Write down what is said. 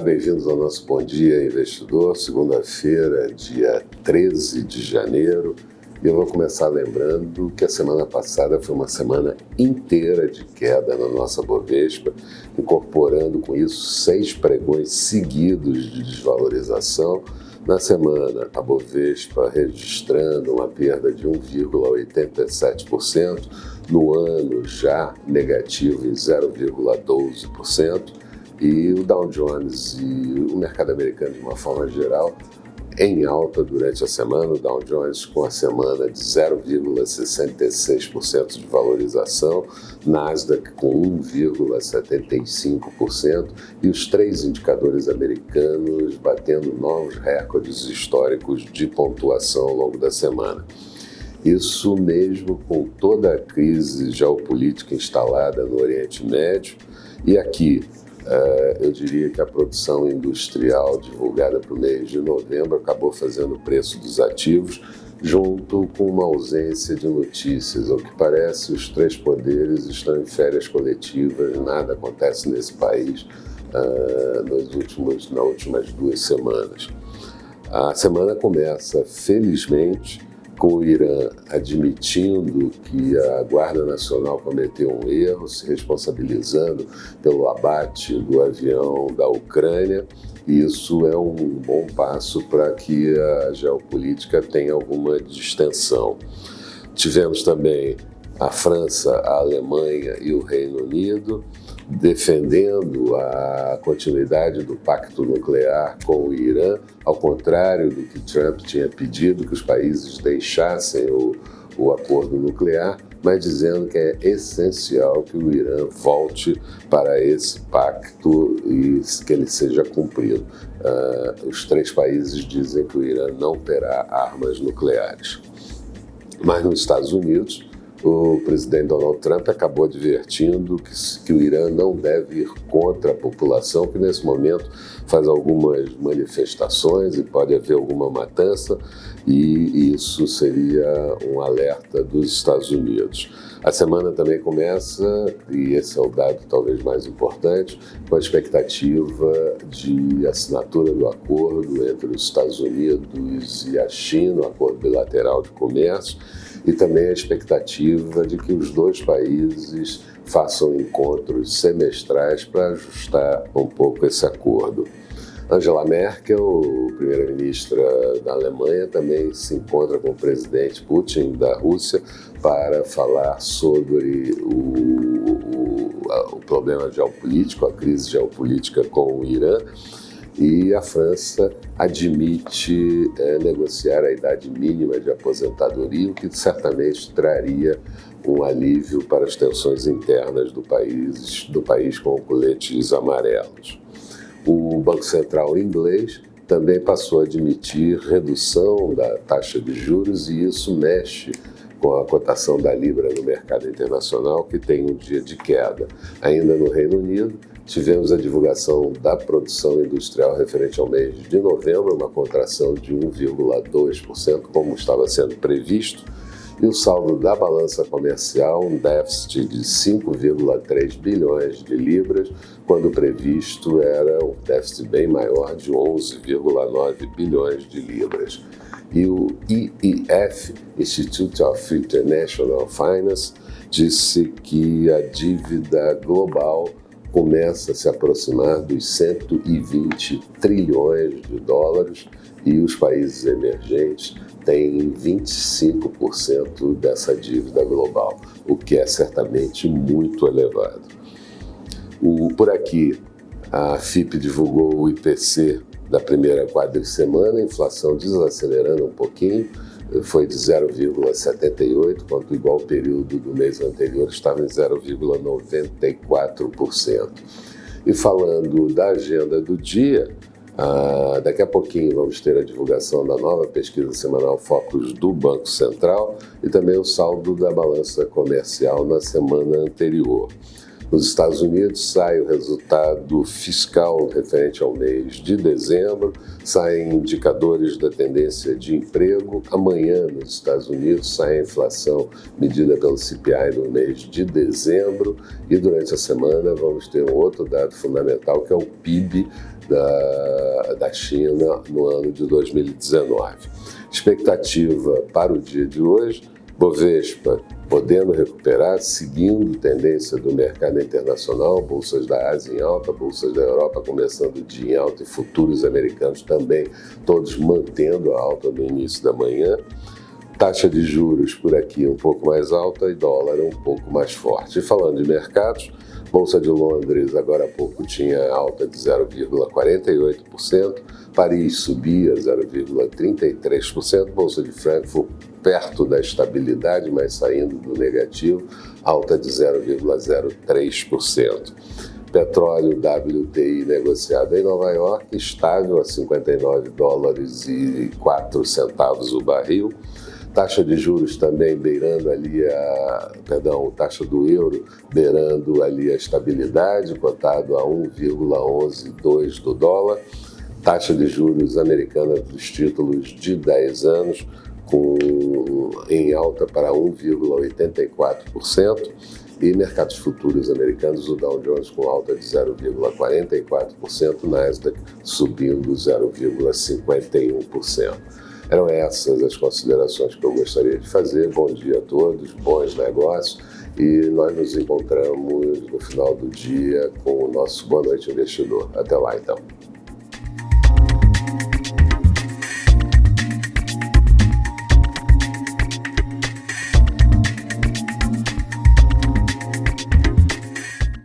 bem-vindos ao nosso Bom Dia Investidor, segunda-feira, dia 13 de janeiro. E eu vou começar lembrando que a semana passada foi uma semana inteira de queda na nossa Bovespa, incorporando com isso 6 pregões seguidos de desvalorização. Na semana, a Bovespa registrando uma perda de 1,87%, no ano já negativo em 0,12%, e o Dow Jones e o mercado americano, de uma forma geral, em alta durante a semana. O Dow Jones com a semana de 0,66% de valorização, Nasdaq com 1,75% e os 3 indicadores americanos batendo novos recordes históricos de pontuação ao longo da semana. Isso mesmo com toda a crise geopolítica instalada no Oriente Médio. E aqui, eu diria que a produção industrial divulgada para o mês de novembro acabou fazendo o preço dos ativos, junto com uma ausência de notícias. Ao que parece, os 3 poderes estão em férias coletivas, nada acontece nesse país nas últimas 2 semanas. A semana começa, felizmente, com o Irã admitindo que a Guarda Nacional cometeu um erro, se responsabilizando pelo abate do avião da Ucrânia. Isso é um bom passo para que a geopolítica tenha alguma distensão. Tivemos também a França, a Alemanha e o Reino Unido defendendo a continuidade do pacto nuclear com o Irã, ao contrário do que Trump tinha pedido, que os países deixassem o acordo nuclear, mas dizendo que é essencial que o Irã volte para esse pacto e que ele seja cumprido. Os 3 países dizem que o Irã não terá armas nucleares. Mas nos Estados Unidos, o presidente Donald Trump acabou advertindo que o Irã não deve ir contra a população, que nesse momento faz algumas manifestações e pode haver alguma matança, e isso seria um alerta dos Estados Unidos. A semana também começa, e esse é o dado talvez mais importante, com a expectativa de assinatura do acordo entre os Estados Unidos e a China, o acordo bilateral de comércio, e também a expectativa de que os 2 países façam encontros semestrais para ajustar um pouco esse acordo. Angela Merkel, primeira-ministra da Alemanha, também se encontra com o presidente Putin da Rússia para falar sobre o problema geopolítico, a crise geopolítica com o Irã. E a França admite negociar a idade mínima de aposentadoria, o que certamente traria um alívio para as tensões internas do país com coletes amarelos. O Banco Central inglês também passou a admitir redução da taxa de juros, e isso mexe com a cotação da Libra no mercado internacional, que tem um dia de queda. Ainda no Reino Unido, tivemos a divulgação da produção industrial referente ao mês de novembro, uma contração de 1,2%, como estava sendo previsto, e o saldo da balança comercial, um déficit de 5,3 bilhões de libras, quando previsto era um déficit bem maior, de 11,9 bilhões de libras. E o IIF, Institute of International Finance, disse que a dívida global começa a se aproximar dos 120 trilhões de dólares e os países emergentes têm 25% dessa dívida global, o que é certamente muito elevado. Por aqui, a FIP divulgou o IPC da primeira quadricemana, a inflação desacelerando um pouquinho, foi de 0,78%, enquanto o igual período do mês anterior estava em 0,94%. E falando da agenda do dia, daqui a pouquinho vamos ter a divulgação da nova pesquisa semanal Focus do Banco Central e também o saldo da balança comercial na semana anterior. Nos Estados Unidos sai o resultado fiscal referente ao mês de dezembro, saem indicadores da tendência de emprego. Amanhã, nos Estados Unidos, sai a inflação medida pelo CPI no mês de dezembro. E durante a semana vamos ter um outro dado fundamental, que é o PIB da China no ano de 2019. Expectativa para o dia de hoje, Bovespa podendo recuperar, seguindo tendência do mercado internacional, bolsas da Ásia em alta, bolsas da Europa começando o dia em alta e futuros americanos também, todos mantendo a alta no início da manhã. Taxa de juros por aqui um pouco mais alta e dólar um pouco mais forte. E falando de mercados, Bolsa de Londres agora há pouco tinha alta de 0,48%, Paris subia 0,33%, Bolsa de Frankfurt perto da estabilidade, mas saindo do negativo, alta de 0,03%. Petróleo WTI negociado em Nova York, estável a 59 dólares e 4 centavos o barril. Taxa de juros também beirando ali taxa do euro beirando ali a estabilidade, cotado a 1,112 do dólar. Taxa de juros americana dos títulos de 10 anos em alta para 1,84%. E mercados futuros americanos, o Dow Jones com alta de 0,44%, Nasdaq subindo 0,51%. Eram essas as considerações que eu gostaria de fazer. Bom dia a todos, bons negócios, e nós nos encontramos no final do dia com o nosso Boa Noite Investidor. Até lá, então.